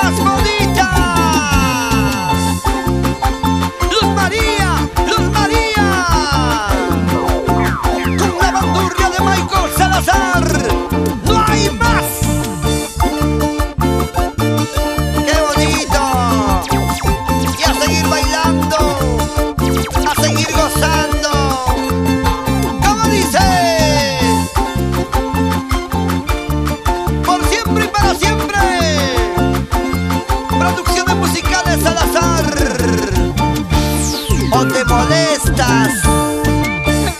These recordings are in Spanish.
más bonita. Luz María, Luz María, con la bandurria de Michael Salazar. No hay más. ¡Qué bonito! Y a seguir bailando, a seguir gozando. ¿Cómo dice? Por siempre y para siempre. Producciones musicales Salazar. ¿O te molestas?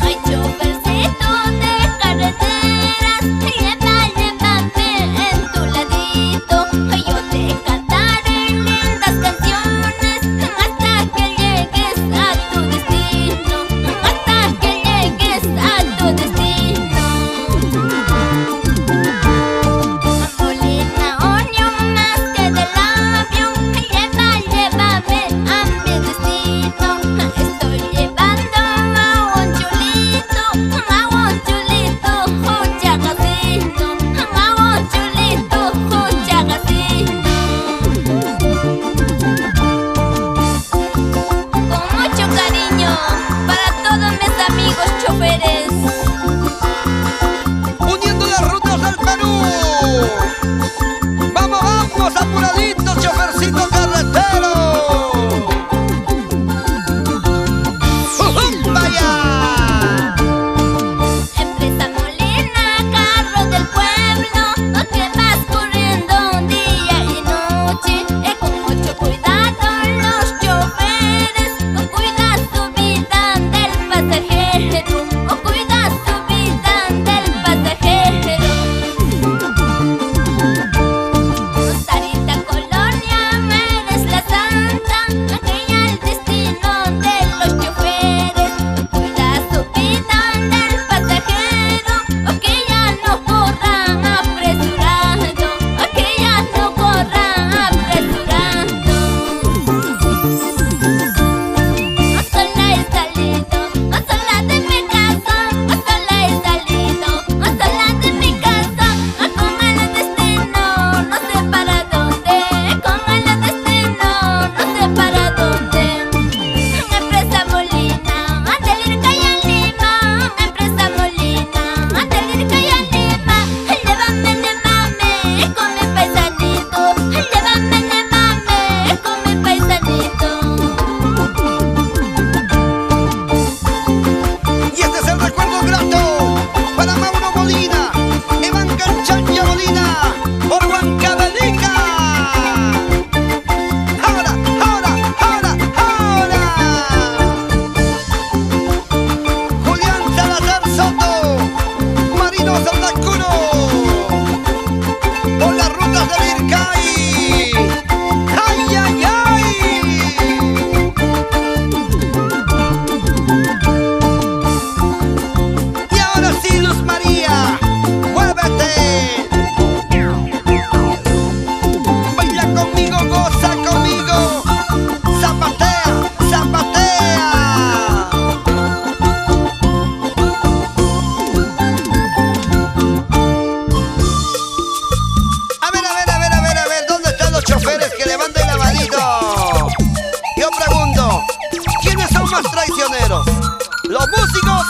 Ay, chofercito de carreteras, llévame en tu ladito. Yo te cantaré lindas canciones hasta que llegues a tu destino, hasta que llegues a tu destino. Molina, oño más que del avión, llévame a mi destino. Estoy llevando a un chulito, chagacito, a un chulito, chagacito. Con mucho cariño para todos mis amigos choferes. Uniendo las rutas del Perú. Vamos, vamos, apuraditos, chofercito carretero. ¡Vaya! Empresa Molina, carro del pueblo, que vas corriendo día y noche. Con mucho cuidado los choferes, cuida su vida del pasajero, cuida su vida del pasajero. Sarita Colonia, eres la santa, aquella el destino de los choferes. Cuida su vida del pasajero, que ya no corra apresurado, que ya no corra apresurado. Sola he salido, sola de mi casa, sola he salido, sola de mi casa, con el destino, no sé para dónde, con el destino, no sé para dónde. Empresa Molina, del Irca y en Lima, empresa Molina, del Irca y en Lima, llévame con mi paisanito, llévame con mi paisanito. Y este es el recuerdo grato para Mauro Molina, Iván Canchanya Molina, por Huancavelica. Ahora, ahora, ahora, ahora. Julián Salazar Soto, Marino Santacuno, por las rutas del Ircay. ¡Ay, ay, ay! Y ahora sí, Luz María, muévete. Baila conmigo, goza conmigo. Zapatea, zapatea. A ver, ¿dónde están los choferes que levanten la manito? Yo pregunto, ¿quiénes son más traicioneros? ¿Los músicos